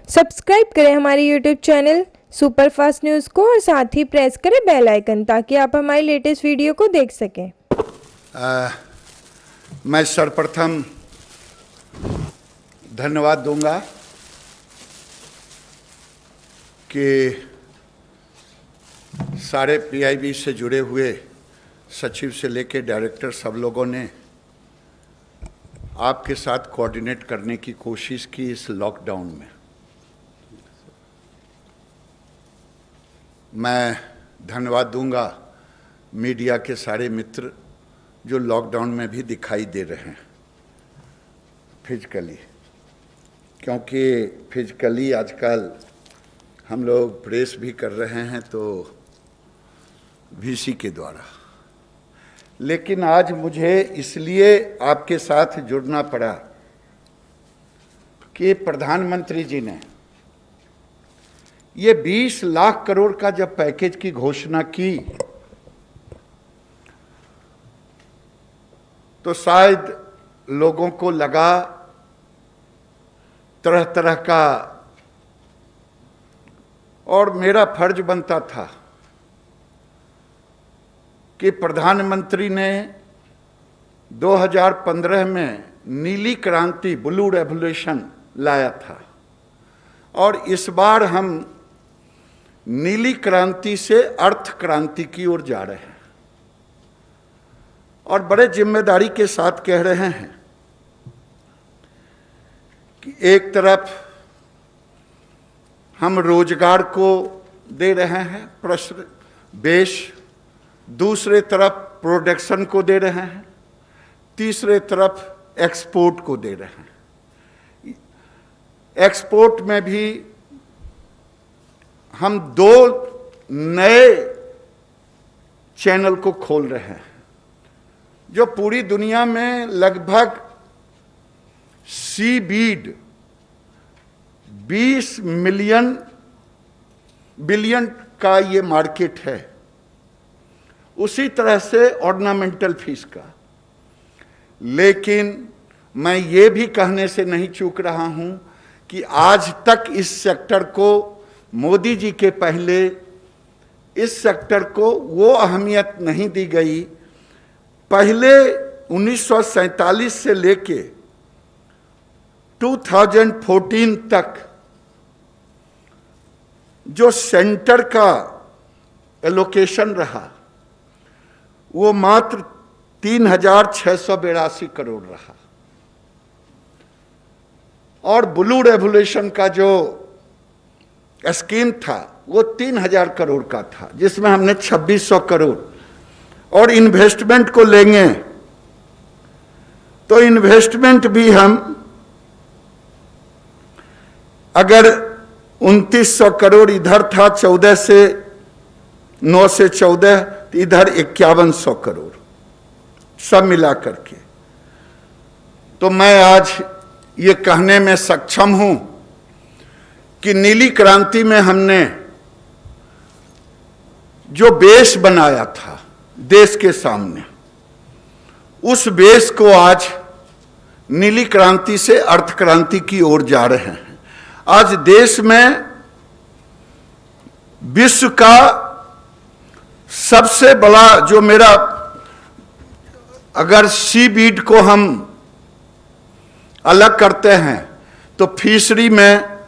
Subscribe करें हमारे YouTube channel superfast news को और साथ ही प्रेस करें बेल आइकन ताकि आप हमारी लेटेस्ट वीडियो को देख सकें। मैं सर्वप्रथम धन्यवाद दूंगा कि सारे पीआईबी से जुड़े हुए सचिव से लेकर डायरेक्टर सब लोगों ने आपके साथ कोऑर्डिनेट करने की कोशिश की इस लॉकडाउन में। मैं धन्यवाद दूंगा मीडिया के सारे मित्र जो लॉकडाउन में भी दिखाई दे रहे हैं फिजिकली, क्योंकि फिजिकली आजकल हम लोग प्रेस भी कर रहे हैं तो वीसी के द्वारा। लेकिन आज मुझे इसलिए आपके साथ जुड़ना पड़ा कि प्रधानमंत्री जी ने ये 20 लाख करोड़ का जब पैकेज की घोषणा की तो शायद लोगों को लगा तरह तरह का, और मेरा फर्ज बनता था कि प्रधानमंत्री ने 2015 में नीली क्रांति ब्लू रेवोल्यूशन लाया था और इस बार हम नीली क्रांति से अर्थ क्रांति की ओर जा रहे हैं और बड़े जिम्मेदारी के साथ कह रहे हैं कि एक तरफ हम रोजगार को दे रहे हैं प्रश्न बेश, दूसरे तरफ प्रोडक्शन को दे रहे हैं, तीसरे तरफ एक्सपोर्ट को दे रहे हैं। एक्सपोर्ट में भी हम 2 नए चैनल को खोल रहे हैं जो पूरी दुनिया में लगभग सीबीड 20 बिलियन का ये मार्केट है। उसी तरह से ऑर्नामेंटल फिश का। लेकिन मैं ये भी कहने से नहीं चूक रहा हूं कि आज तक इस सेक्टर को, मोदी जी के पहले इस सेक्टर को वो अहमियत नहीं दी गई। पहले 1947 से लेके 2014 तक जो सेंटर का एलोकेशन रहा वो मात्र 3,682 करोड़ रहा और ब्लू रेवोल्यूशन का जो स्कीम था वो 3,000 करोड़ का था, जिसमें हमने 2,600 करोड़, और इन्वेस्टमेंट को लेंगे तो इन्वेस्टमेंट भी हम अगर 2,900 करोड़ इधर था, 14 से 9 से 14, इधर 5,100 करोड़ सब मिला करके। तो मैं आज ये कहने में सक्षम हूं कि नीली क्रांति में हमने जो बेस बनाया था देश के सामने, उस बेस को आज नीली क्रांति से अर्थ क्रांति की ओर जा रहे हैं। आज देश में विश्व का सबसे बड़ा जो मेरा, अगर सीबीड को हम अलग करते हैं तो फिशरी में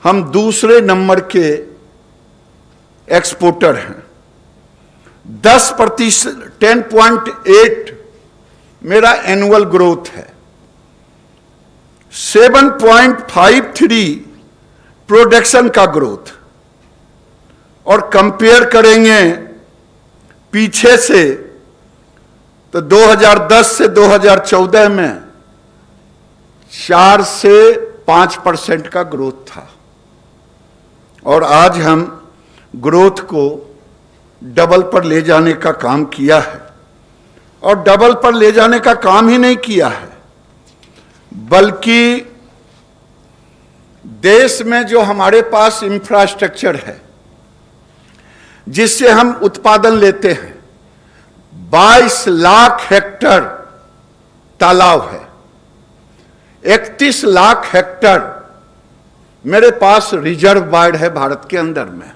हम दूसरे नंबर के एक्सपोर्टर हैं। 10% 10.8 मेरा एनुअल ग्रोथ है, 7.53 प्रोडक्शन का ग्रोथ, और कंपेयर करेंगे पीछे से तो 2010 से 2014 में 4 से 5% का ग्रोथ था और आज हम ग्रोथ को डबल पर ले जाने का काम किया है। और डबल पर ले जाने का काम ही नहीं किया है, बल्कि देश में जो हमारे पास इंफ्रास्ट्रक्चर है जिससे हम उत्पादन लेते हैं, 22 लाख हेक्टर तालाब है, 31 लाख हेक्टर मेरे पास रिजर्वायर है भारत के अंदर में,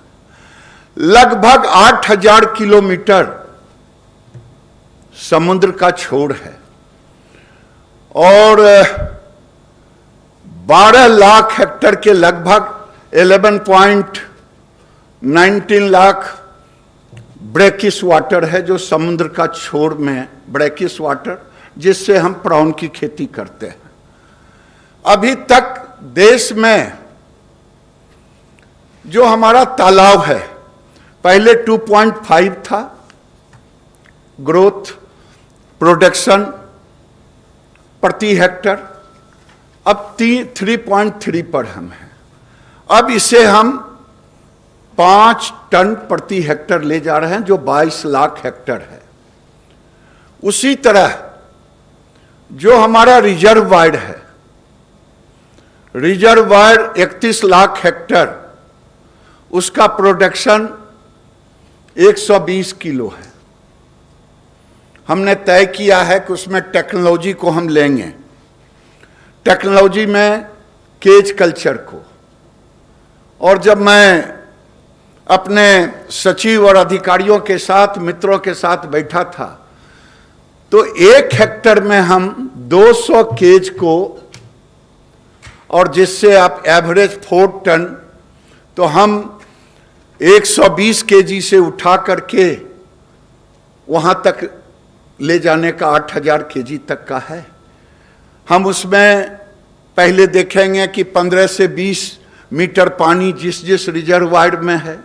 लगभग 8000 किलोमीटर समुद्र का छोर है और 12 लाख हेक्टेयर के लगभग 11.19 लाख ब्रैकिश वाटर है, जो समुद्र का छोर में ब्रैकिश वाटर, जिससे हम प्रॉन की खेती करते हैं। अभी तक देश में जो हमारा तालाब है, पहले 2.5 था ग्रोथ प्रोडक्शन प्रति हेक्टर, अब 3.3 पर हम हैं। अब इसे हम 5 टन प्रति हेक्टर ले जा रहे हैं, जो 22 लाख हेक्टर है। उसी तरह जो हमारा रिजर्वायर है, रिजर्वायर 31 लाख हेक्टर, उसका प्रोडक्शन 120 किलो है। हमने तय किया है कि उसमें टेक्नोलॉजी को हम लेंगे, टेक्नोलॉजी में केज कल्चर को। और जब मैं अपने सचिव और अधिकारियों के साथ, मित्रों के साथ बैठा था, तो 1 हेक्टर में हम 200 केज को, और जिससे आप एवरेज 4 टन, तो हम 120 केजी से उठा करके वहां तक ले जाने का 8000 केजी तक का है। हम उसमें पहले देखेंगे कि 15 से 20 मीटर पानी जिस जिस रिजर्वायर में है,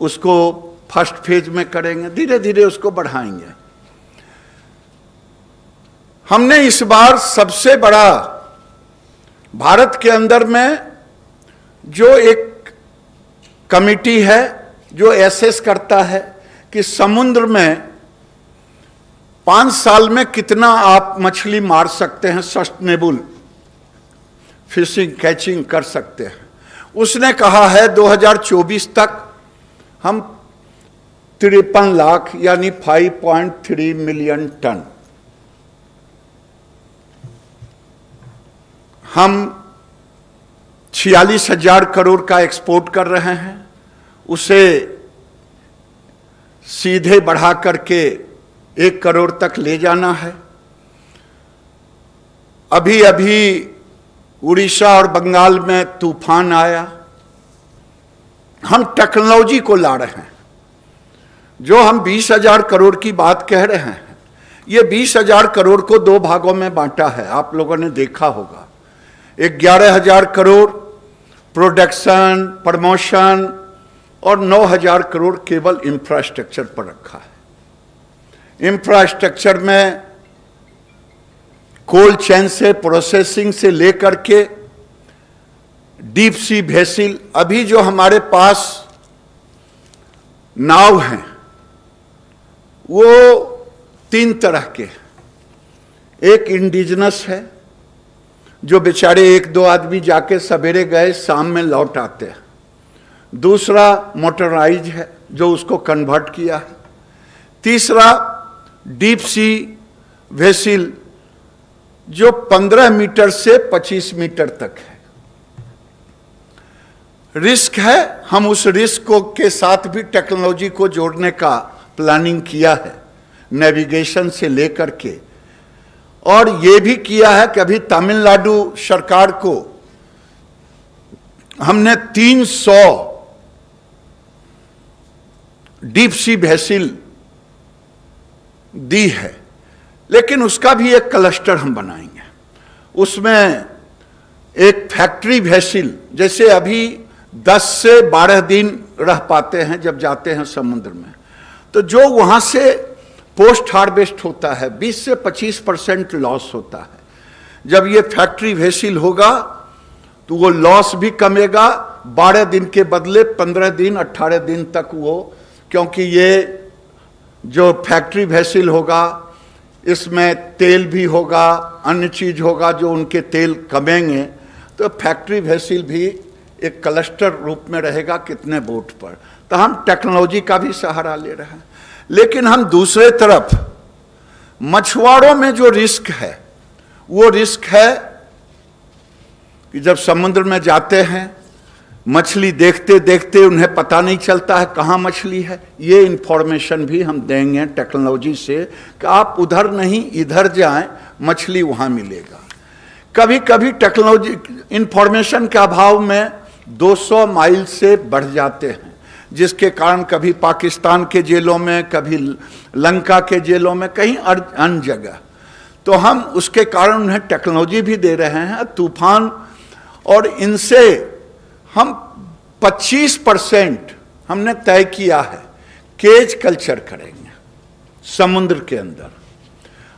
उसको फर्स्ट फेज में करेंगे, धीरे धीरे उसको बढ़ाएंगे। हमने इस बार सबसे बड़ा भारत के अंदर में जो एक कमिटी है जो एसेस करता है कि समुद्र में 5 साल में कितना आप मछली मार सकते हैं, सस्टेनेबल फिशिंग कैचिंग कर सकते हैं, उसने कहा है 2024 तक हम 53 लाख यानी 5.3 मिलियन टन हम 46,000 करोड़ का एक्सपोर्ट कर रहे हैं। उसे सीधे बढ़ा करके 1 करोड़ तक ले जाना है। अभी अभी उड़ीसा और बंगाल में तूफान आया, हम टेक्नोलॉजी को ला रहे हैं। जो हम 20,000 करोड़ की बात कह रहे हैं, ये 20,000 करोड़ को 2 भागों में बांटा है, आप लोगों ने देखा होगा। 11,000 करोड़ प्रोडक्शन, प्रमोशन और 9,000 करोड़ केवल इंफ्रास्ट्रक्चर पर रखा है। इंफ्रास्ट्रक्चर में कोल्ड चेन से, प्रोसेसिंग से लेकर के डीप सी वेसल, अभी जो हमारे पास नाव हैं वो 3 तरह के। एक इंडिजिनस है, जो बेचारे 1-2 आदमी जाके सवेरे गए शाम में लौट आते हैं। दूसरा मोटराइज है, जो उसको कन्वर्ट किया है। तीसरा डीप सी वेसल, जो 15 मीटर से 25 मीटर तक है। रिस्क है, हम उस रिस्क को के साथ भी टेक्नोलॉजी को जोड़ने का प्लानिंग किया है, नेविगेशन से लेकर के। और ये भी किया है कि अभी तमिलनाडु सरकार को हमने 300 डीप सी वेसल दी है, लेकिन उसका भी एक क्लस्टर हम बनाएंगे। उसमें एक फैक्ट्री वेसल, जैसे अभी 10 से 12 दिन रह पाते हैं जब जाते हैं समुद्र में, तो जो वहां से पोस्ट हार्वेस्ट होता है 20 से 25% लॉस होता है। जब ये फैक्ट्री वेसल होगा तो वो लॉस भी कमेगा, 12 दिन के बदले 15 दिन 18 दिन तक वो, क्योंकि ये जो फैक्ट्री वेसल होगा इसमें तेल भी होगा, अन्य चीज होगा, जो उनके तेल कमेंगे, तो फैक्ट्री वेसल भी एक क्लस्टर रूप में रहेगा कितने बोट पर। तो हम टेक्नोलॉजी का भी सहारा ले रहे हैं, लेकिन हम दूसरे तरफ मछुआरों में जो रिस्क है वो रिस्क है कि जब समुद्र में जाते हैं मछली देखते देखते उन्हें पता नहीं चलता है कहाँ मछली है। ये इंफॉर्मेशन भी हम देंगे टेक्नोलॉजी से कि आप उधर नहीं इधर जाएं, मछली वहाँ मिलेगा। कभी कभी टेक्नोलॉजी इंफॉर्मेशन के अभाव में 200 माइल से बढ़ जाते हैं, जिसके कारण कभी पाकिस्तान के जेलों में, कभी लंका के जेलों में, कहीं अन्य जगह। तो हम उसके कारण उन्हें टेक्नोलॉजी भी दे रहे हैं तूफान, और इनसे हम 25% हमने तय किया है केज कल्चर करेंगे समुद्र के अंदर।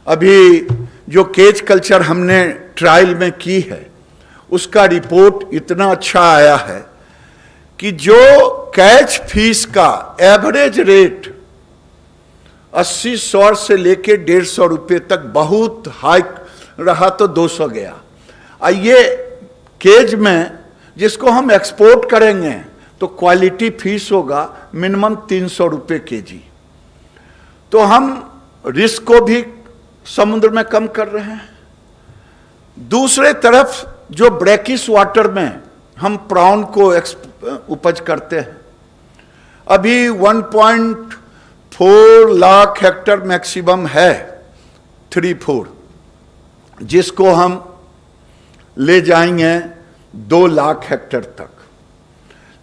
अभी जो केज कल्चर हमने ट्रायल में की है उसका रिपोर्ट इतना अच्छा आया है कि जो कैच फीस का एवरेज रेट 80-100 से लेके 150 रुपये तक बहुत हाई रहा तो 200 गया। ये केज में जिसको हम एक्सपोर्ट करेंगे तो क्वालिटी फीस होगा मिनिमम 300 रुपये केजी। तो हम रिस्क को भी समुद्र में कम कर रहे हैं। दूसरे तरफ जो ब्रैकिश वाटर में हम प्राउन को उपज करते हैं, अभी 1.4 लाख हेक्टर मैक्सिमम है 3-4, जिसको हम ले जाएंगे 2 लाख हेक्टर तक।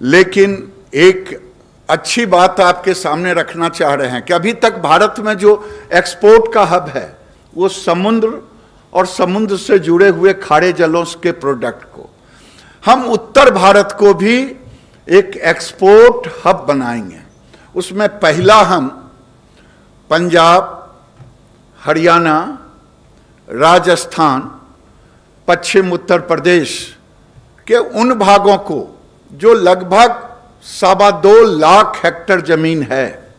लेकिन एक अच्छी बात आपके सामने रखना चाह रहे हैं कि अभी तक भारत में जो एक्सपोर्ट का हब है वो समुद्र और समुद्र से जुड़े हुए खारे जलों के प्रोडक्ट को, हम उत्तर भारत को भी एक एक्सपोर्ट हब बनाएंगे। उसमें पहला हम पंजाब, हरियाणा, राजस्थान, पश्चिम उत्तर प्रदेश के उन भागों को जो लगभग 2.25 लाख हेक्टर जमीन है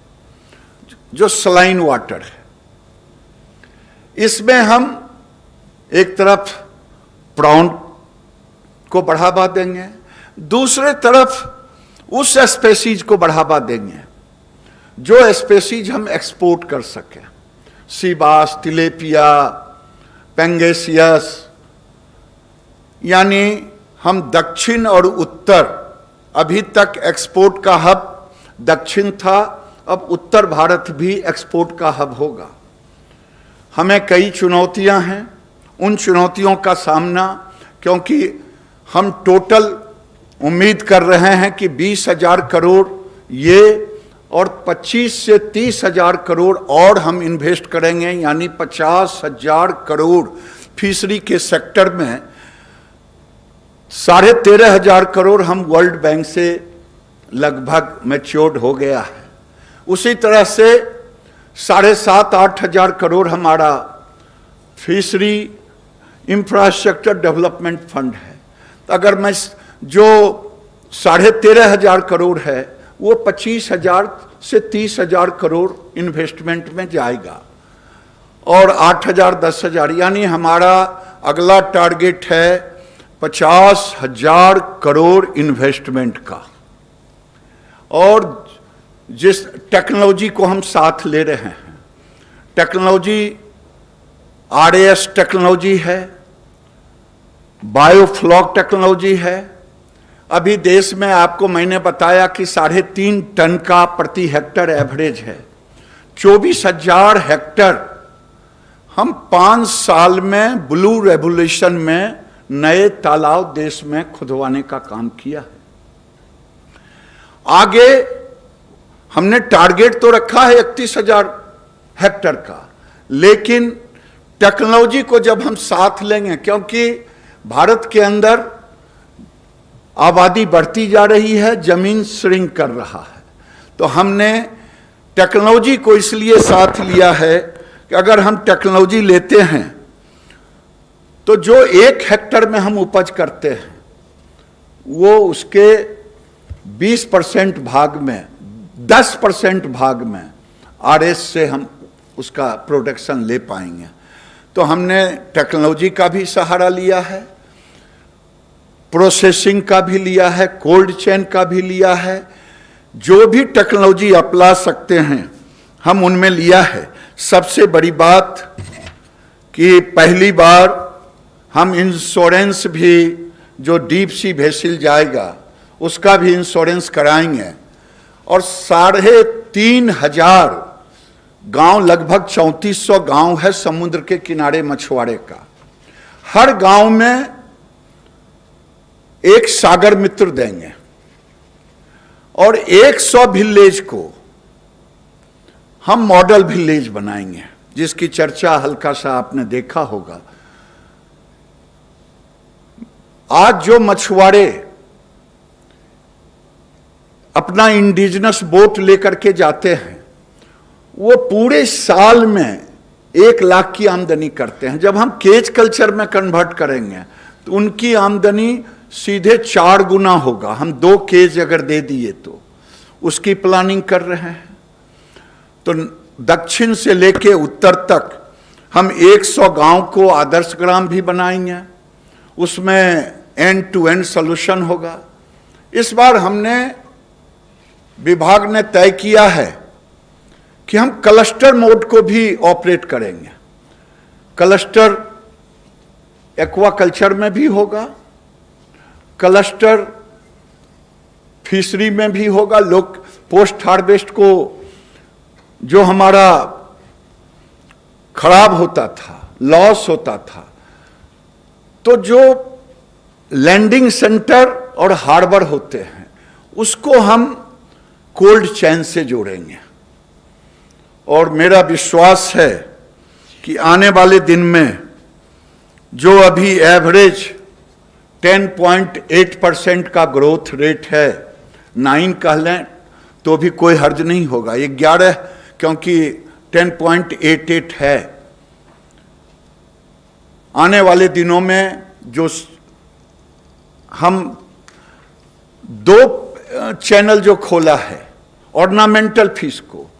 जो सलाइन वाटर है, इसमें हम एक तरफ प्राउन को बढ़ावा देंगे, दूसरे तरफ उस स्पेसीज को बढ़ावा देंगे जो स्पेसीज हम एक्सपोर्ट कर सकें। सीबास, तिलेपिया, पेंगेसियस, यानी हम दक्षिण और उत्तर, अभी तक एक्सपोर्ट का हब दक्षिण था, अब उत्तर भारत भी एक्सपोर्ट का हब होगा। हमें कई चुनौतियां हैं, उन चुनौतियों का सामना, क्योंकि हम टोटल उम्मीद कर रहे हैं कि 20,000 करोड़ ये और 25 से 30,000 करोड़ और हम इन्वेस्ट करेंगे, यानी 50,000 करोड़ फिशरी के सेक्टर में। 13,500 करोड़ हम वर्ल्ड बैंक से लगभग मैच्योर्ड हो गया है। उसी तरह से 7,500-8,000 करोड़ हमारा फिशरी इंफ्रास्ट्रक्चर डेवलपमेंट फंड है। तो अगर मैं जो 13,500 करोड़ है वो 25,000 से 30,000 करोड़ इन्वेस्टमेंट में जाएगा, और 8,000-10,000 यानी हमारा अगला टारगेट है 50,000 करोड़ इन्वेस्टमेंट का। और जिस टेक्नोलॉजी को हम साथ ले रहे हैं, टेक्नोलॉजी RAS टेक्नोलॉजी है, बायोफ्लॉक टेक्नोलॉजी है। अभी देश में आपको मैंने बताया कि 3.5 टन का प्रति हेक्टर एवरेज है। 24,000 हेक्टर हम 5 साल में ब्लू रेवोल्यूशन में नए तालाब देश में खुदवाने का काम किया है। आगे हमने टारगेट तो रखा है 31,000 हेक्टर का, लेकिन टेक्नोलॉजी को जब हम साथ लेंगे, क्योंकि भारत के अंदर आबादी बढ़ती जा रही है, जमीन श्रिंक कर रहा है, तो हमने टेक्नोलॉजी को इसलिए साथ लिया है कि अगर हम टेक्नोलॉजी लेते हैं तो जो 1 हेक्टर में हम उपज करते हैं वो उसके 20% भाग में, 10% भाग में RAS से हम उसका प्रोडक्शन ले पाएंगे। तो हमने टेक्नोलॉजी का भी सहारा लिया है, प्रोसेसिंग का भी लिया है, कोल्ड चेन का भी लिया है। जो भी टेक्नोलॉजी अपना सकते हैं हम उनमें लिया है। सबसे बड़ी बात कि पहली बार हम इंश्योरेंस भी जो डीप सी वेसल जाएगा उसका भी इंश्योरेंस कराएंगे। और 3,500 गांव, लगभग 3400 गांव है समुद्र के किनारे मछुआरे का। हर गांव में एक सागर मित्र देंगे और 100 विलेज को हम मॉडल विलेज बनाएंगे, जिसकी चर्चा हल्का सा आपने देखा होगा। आज जो मछुआरे अपना इंडिजिनस बोट लेकर के जाते हैं वो पूरे साल में 1 लाख की आमदनी करते हैं। जब हम केज कल्चर में कन्वर्ट करेंगे तो उनकी आमदनी सीधे 4 गुना होगा। हम 2 केज अगर दे दिए तो उसकी प्लानिंग कर रहे हैं। तो दक्षिण से लेके उत्तर तक हम 100 गांव को आदर्श ग्राम भी बनाएंगे, उसमें एंड टू एंड सॉल्यूशन होगा। इस बार हमने, विभाग ने तय किया है कि हम क्लस्टर मोड को भी ऑपरेट करेंगे। क्लस्टर एक्वाकल्चर में भी होगा, क्लस्टर फिशरी में भी होगा। लोग पोस्ट हार्वेस्ट को जो हमारा खराब होता था, लॉस होता था, तो जो लैंडिंग सेंटर और हार्बर होते हैं उसको हम कोल्ड चेन से जोड़ेंगे। और मेरा विश्वास है कि आने वाले दिन में जो अभी एवरेज 10.8% का ग्रोथ रेट है, 9 कह लें तो भी कोई हर्ज नहीं होगा, 11 क्योंकि 10.88 है। आने वाले दिनों में जो हम 2 चैनल जो खोला है ऑर्नामेंटल फिश को,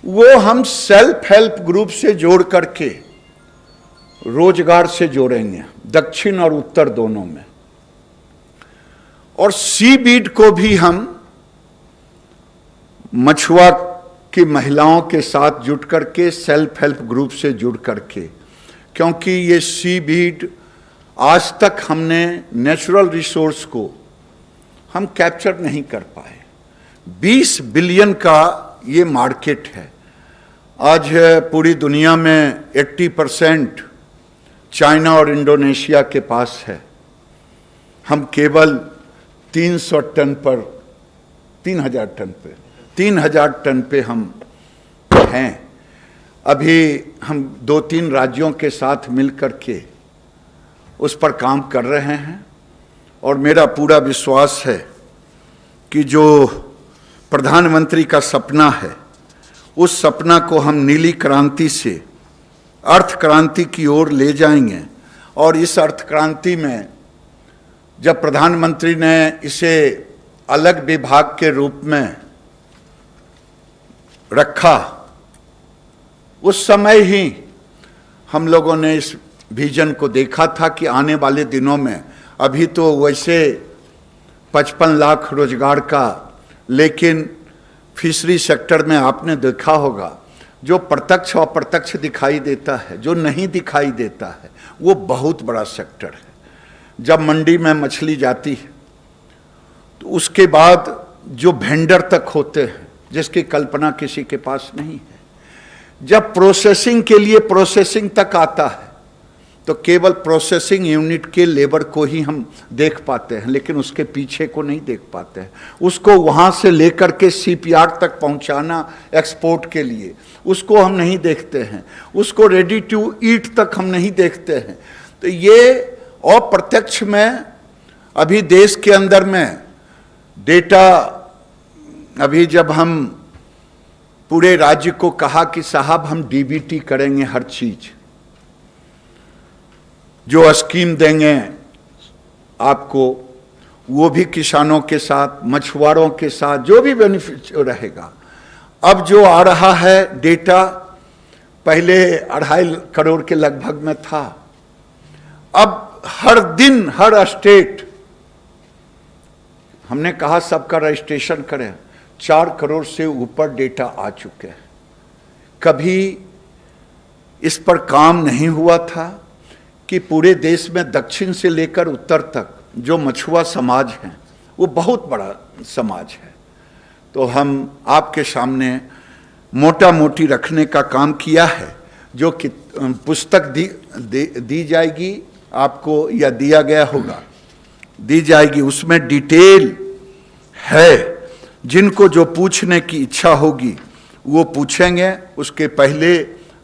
वो हम सेल्फ हेल्प ग्रुप से जोड़ करके रोजगार से जोड़ेंगे, दक्षिण और उत्तर दोनों में। और सी बीड को भी हम मछुआ की महिलाओं के साथ जुट करके, सेल्फ हेल्प ग्रुप से जुड़ करके, क्योंकि ये सी बीड आज तक हमने नेचुरल रिसोर्स को हम कैप्चर नहीं कर पाए। 20 बिलियन का ये मार्केट है। आज पूरी दुनिया में 80% चाइना और इंडोनेशिया के पास है। हम केवल 300 टन पर, 3000 टन पे, 3000 टन पे हम हैं। अभी हम 2-3 राज्यों के साथ मिलकर के उस पर काम कर रहे हैं। और मेरा पूरा विश्वास है कि जो प्रधानमंत्री का सपना है, उस सपना को हम नीली क्रांति से अर्थ क्रांति की ओर ले जाएंगे। और इस अर्थ क्रांति में जब प्रधानमंत्री ने इसे अलग विभाग के रूप में रखा, उस समय ही हम लोगों ने इस विजन को देखा था कि आने वाले दिनों में, अभी तो वैसे 55 लाख रोजगार का, लेकिन फिशरी सेक्टर में आपने देखा होगा जो प्रत्यक्ष और अप्रत्यक्ष दिखाई देता है, जो नहीं दिखाई देता है, वो बहुत बड़ा सेक्टर है। जब मंडी में मछली जाती है तो उसके बाद जो वेंडर तक होते हैं जिसकी कल्पना किसी के पास नहीं है, जब प्रोसेसिंग के लिए प्रोसेसिंग तक आता है तो केवल प्रोसेसिंग यूनिट के लेबर को ही हम देख पाते हैं, लेकिन उसके पीछे को नहीं देख पाते हैं। उसको वहाँ से लेकर के सीपीआर तक पहुँचाना एक्सपोर्ट के लिए, उसको हम नहीं देखते हैं। उसको रेडी टू ईट तक हम नहीं देखते हैं। तो ये अप्रत्यक्ष में अभी देश के अंदर में डेटा, अभी जब हम पूरे राज्य को कहा कि साहब हम डीबीटी करेंगे, हर चीज़ जो स्कीम देंगे आपको, वो भी किसानों के साथ, मछुआरों के साथ, जो भी बेनिफिट रहेगा। अब जो आ रहा है डेटा, पहले 2.5 करोड़ के लगभग में था, अब हर दिन हर स्टेट, हमने कहा सबका रजिस्ट्रेशन करें, 4 करोड़ से ऊपर डेटा आ चुके हैं। कभी इस पर काम नहीं हुआ था कि पूरे देश में दक्षिण से लेकर उत्तर तक जो मछुआ समाज है वो बहुत बड़ा समाज है। तो हम आपके सामने मोटा मोटी रखने का काम किया है। जो कि पुस्तक दी जाएगी आपको या दिया गया होगा, दी जाएगी, उसमें डिटेल है। जिनको जो पूछने की इच्छा होगी वो पूछेंगे। उसके पहले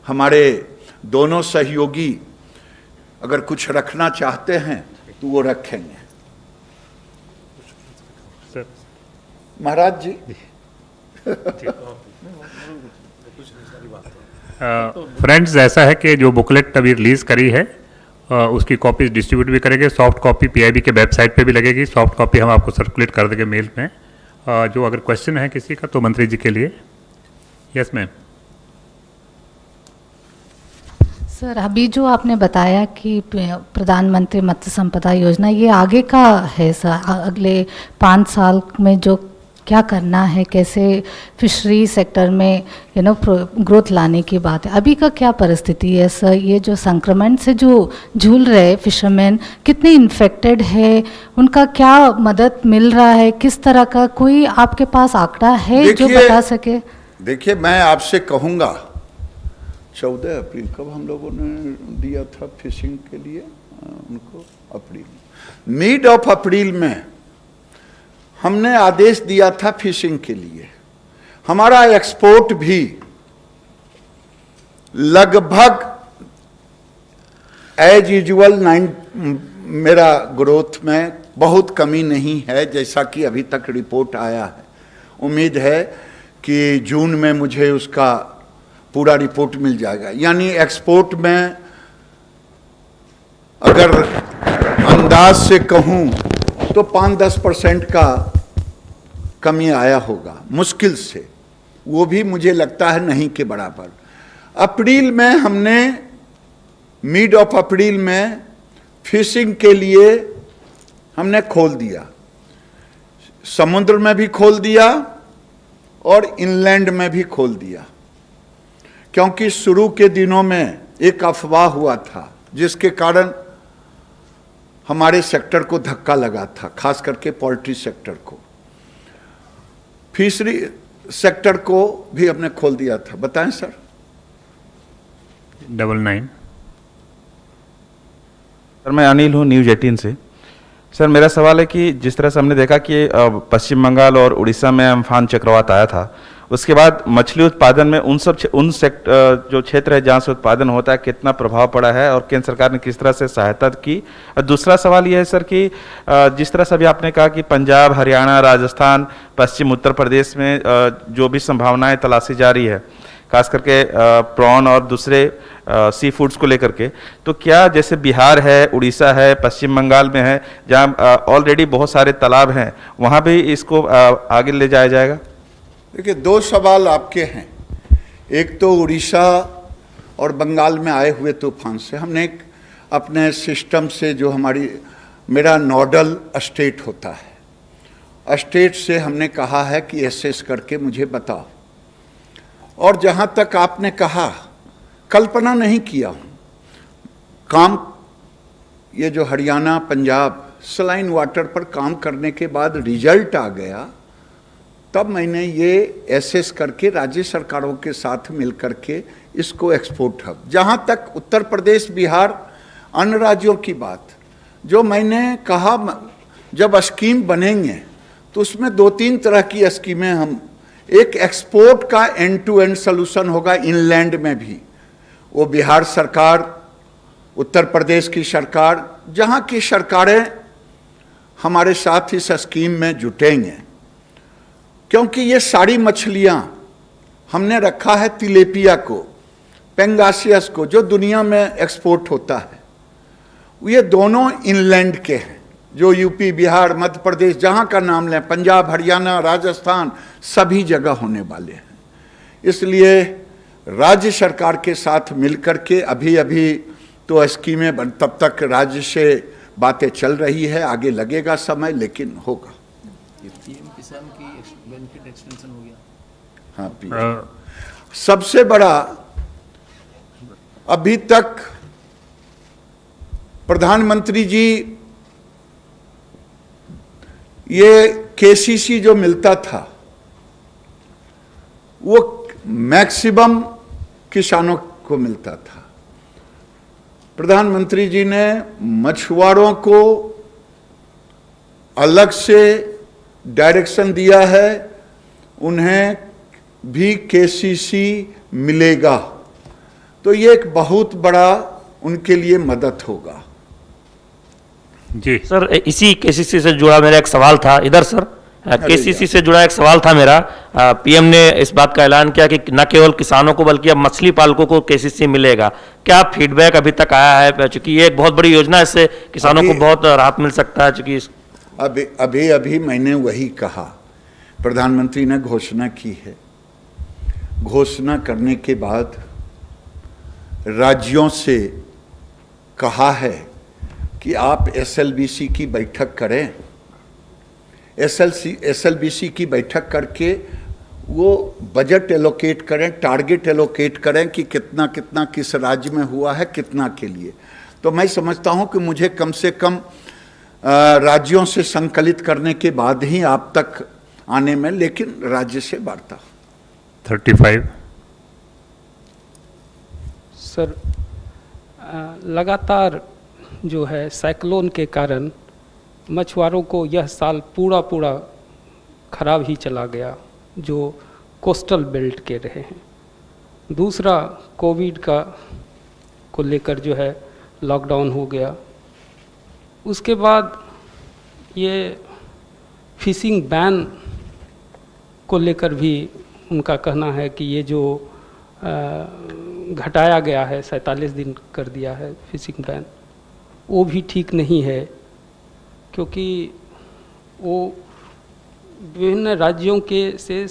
हमारे दोनों सहयोगी अगर कुछ रखना चाहते हैं तो वो रखेंगे। महाराज जी। फ्रेंड्स, ऐसा है कि जो बुकलेट अभी रिलीज़ करी है उसकी कॉपीज डिस्ट्रीब्यूट भी करेंगे। सॉफ्ट कॉपी पीआईबी के वेबसाइट पे भी लगेगी। सॉफ्ट कॉपी हम आपको सर्कुलेट कर देंगे मेल में। जो अगर क्वेश्चन है किसी का तो मंत्री जी के लिए। Yes ma'am. सर, अभी जो आपने बताया कि प्रधानमंत्री मत्स्य संपदा योजना, ये आगे का है सर, अगले 5 साल में जो क्या करना है, कैसे फिशरी सेक्टर में ग्रोथ लाने की बात है। अभी का क्या परिस्थिति है सर? ये जो संक्रमण से जो झूल रहे फिशरमैन, कितने इन्फेक्टेड है, उनका क्या मदद मिल रहा है, किस तरह का कोई आपके पास आंकड़ा है जो बता सके? देखिए, मैं आपसे कहूँगा 14 अप्रैल कब हम लोगों ने दिया था फिशिंग के लिए उनको? अप्रैल, मिड ऑफ अप्रैल में हमने आदेश दिया था फिशिंग के लिए। हमारा एक्सपोर्ट भी लगभग एज यूजुअल मेरा ग्रोथ में बहुत कमी नहीं है, जैसा कि अभी तक रिपोर्ट आया है। उम्मीद है कि जून में मुझे उसका पूरा रिपोर्ट मिल जाएगा। यानी एक्सपोर्ट में अगर अंदाज से कहूं तो 5-10% का कमी आया होगा, मुश्किल से, वो भी मुझे लगता है नहीं के बराबर। अप्रैल में हमने, मिड ऑफ अप्रैल में फिशिंग के लिए हमने खोल दिया, समुद्र में भी खोल दिया और इनलैंड में भी खोल दिया। क्योंकि शुरू के दिनों में एक अफवाह हुआ था जिसके कारण हमारे सेक्टर को धक्का लगा था, खास करके पोल्ट्री सेक्टर को। फिशरी सेक्टर को भी हमने खोल दिया था। बताएं सर। 99। सर, मैं अनिल हूँ, न्यूज़ 18 से। सर, मेरा सवाल है कि जिस तरह से हमने देखा कि पश्चिम बंगाल और उड़ीसा में अम्फान चक्रवात आया था, उसके बाद मछली उत्पादन में उन जो क्षेत्र है जहाँ से उत्पादन होता है, कितना प्रभाव पड़ा है और केंद्र सरकार ने किस तरह से सहायता की? और दूसरा सवाल यह है सर कि जिस तरह से अभी आपने कहा कि पंजाब, हरियाणा, राजस्थान, पश्चिम उत्तर प्रदेश में जो भी संभावनाएं तलाशी जा रही है, खास करके प्रॉन और दूसरे सी फूड्स को लेकर के, तो क्या जैसे बिहार है, उड़ीसा है, पश्चिम बंगाल में है, जहाँ ऑलरेडी बहुत सारे तालाब हैं, वहाँ भी इसको आगे ले जाया जाएगा? देखिए, 2 सवाल आपके हैं। एक तो उड़ीसा और बंगाल में आए हुए तूफान से हमने एक अपने सिस्टम से, जो मेरा नोडल स्टेट होता है, स्टेट से हमने कहा है कि एसेस करके मुझे बताओ। और जहाँ तक आपने कहा, कल्पना नहीं किया हूँ काम, ये जो हरियाणा, पंजाब सलाइन वाटर पर काम करने के बाद रिजल्ट आ गया, तब मैंने ये एसेस करके राज्य सरकारों के साथ मिल करके इसको एक्सपोर्ट हब, जहाँ तक उत्तर प्रदेश, बिहार, अन्य राज्यों की बात, जो मैंने कहा जब स्कीम बनेंगे तो उसमें 2-3 तरह की स्कीमें हम, एक एक्सपोर्ट का एंड टू एंड सोल्यूशन होगा इनलैंड में भी, वो बिहार सरकार, उत्तर प्रदेश की सरकार, जहाँ की सरकारें हमारे साथ इस स्कीम में जुटेंगे। क्योंकि ये सारी मछलियाँ हमने रखा है, तिलेपिया को, पेंगासियस को, जो दुनिया में एक्सपोर्ट होता है, ये दोनों इनलैंड के हैं, जो यूपी, बिहार, मध्य प्रदेश, जहाँ का नाम लें, पंजाब, हरियाणा, राजस्थान, सभी जगह होने वाले हैं। इसलिए राज्य सरकार के साथ मिलकर के अभी तो स्कीमें तब तक राज्य से बातें चल रही है, आगे लगेगा समय, लेकिन होगा। पीएम किसान की बेनिफिट एक्सटेंशन हो गया। हाँ, सबसे बड़ा अभी तक प्रधानमंत्री जी ये केसीसी जो मिलता था वो मैक्सिमम किसानों को मिलता था। प्रधानमंत्री जी ने मछुआरों को अलग से डायरेक्शन दिया है, उन्हें भी केसीसी मिलेगा, तो ये एक बहुत बड़ा उनके लिए मदद होगा। जी सर, इसी केसीसी से जुड़ा मेरा एक सवाल था इधर सर। केसीसी से जुड़ा एक सवाल था मेरा। पीएम ने इस बात का ऐलान किया कि न केवल किसानों को बल्कि अब मछली पालकों को केसीसी मिलेगा। क्या फीडबैक अभी तक आया है? चूंकि ये एक बहुत बड़ी योजना है, इससे किसानों को बहुत राहत मिल सकता है। चूंकि अभी मैंने वही कहा, प्रधानमंत्री ने घोषणा की है। घोषणा करने के बाद राज्यों से कहा है कि आप एसएलबीसी की बैठक करें, एसएलबीसी की बैठक करके वो बजट एलोकेट करें, टारगेट एलोकेट करें कि कितना कितना किस राज्य में हुआ है, कितना के लिए। तो मैं समझता हूं कि मुझे कम से कम राज्यों से संकलित करने के बाद ही आप तक आने में, लेकिन राज्य से वार्ता। 35 सर, लगातार जो है साइक्लोन के कारण मछुआरों को यह साल पूरा खराब ही चला गया, जो कोस्टल बेल्ट के रहे हैं। दूसरा, कोविड को लेकर जो है लॉकडाउन हो गया। उसके बाद ये फिशिंग बैन को लेकर भी उनका कहना है कि ये जो घटाया गया है, 47 दिन कर दिया है फिशिंग बैन, वो भी ठीक नहीं है, क्योंकि वो विभिन्न राज्यों के से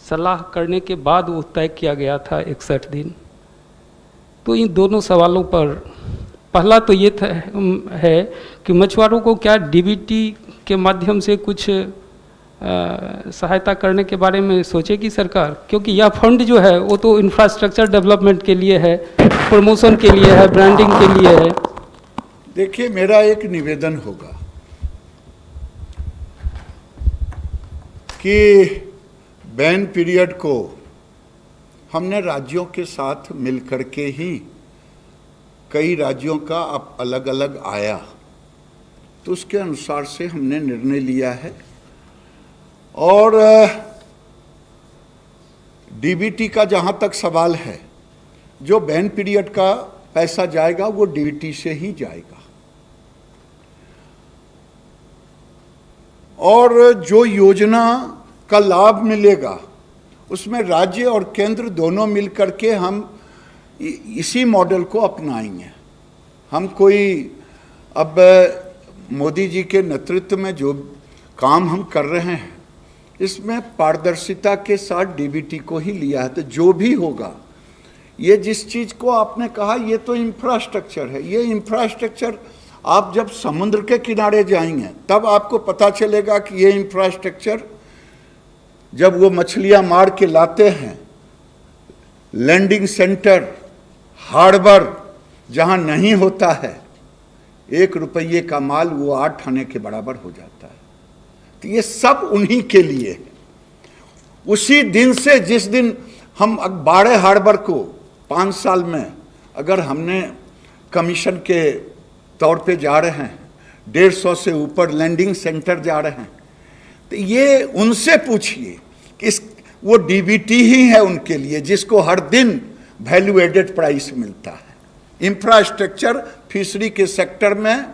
सलाह करने के बाद वो तय किया गया था 61 दिन। तो इन दोनों सवालों पर पहला तो ये है कि मछुआरों को क्या डीबीटी के माध्यम से कुछ सहायता करने के बारे में सोचेगी सरकार, क्योंकि यह फंड जो है वो तो इंफ्रास्ट्रक्चर डेवलपमेंट के लिए है, प्रमोशन के लिए है, ब्रांडिंग के लिए है। देखिए, मेरा एक निवेदन होगा कि बैन पीरियड को हमने राज्यों के साथ मिलकर के ही, कई राज्यों का अब अलग अलग आया, तो उसके अनुसार से हमने निर्णय लिया है। और डीबीटी का जहां तक सवाल है, जो बैन पीरियड का पैसा जाएगा वो डीबीटी से ही जाएगा, और जो योजना का लाभ मिलेगा उसमें राज्य और केंद्र दोनों मिलकर के हम इसी मॉडल को अपनाएंगे। हम कोई, अब मोदी जी के नेतृत्व में जो काम हम कर रहे हैं, इसमें पारदर्शिता के साथ डीबीटी को ही लिया है। तो जो भी होगा, ये जिस चीज़ को आपने कहा, ये तो इंफ्रास्ट्रक्चर है। ये इंफ्रास्ट्रक्चर आप जब समुद्र के किनारे जाएंगे तब आपको पता चलेगा कि ये इंफ्रास्ट्रक्चर, जब वो मछलियां मार के लाते हैं, लैंडिंग सेंटर, हार्बर जहां नहीं होता है, 1 रुपये का माल वो 8 आने के बराबर हो जाता है। तो ये सब उन्हीं के लिए है। उसी दिन से, जिस दिन हम बाड़े हार्बर को 5 साल में अगर हमने कमीशन के तौर पे जा रहे हैं, 150 से ऊपर लैंडिंग सेंटर जा रहे हैं, तो ये उनसे पूछिए कि वो डीबीटी ही है उनके लिए, जिसको हर दिन वैल्यू एडेड प्राइस मिलता है। इंफ्रास्ट्रक्चर फिशरी के सेक्टर में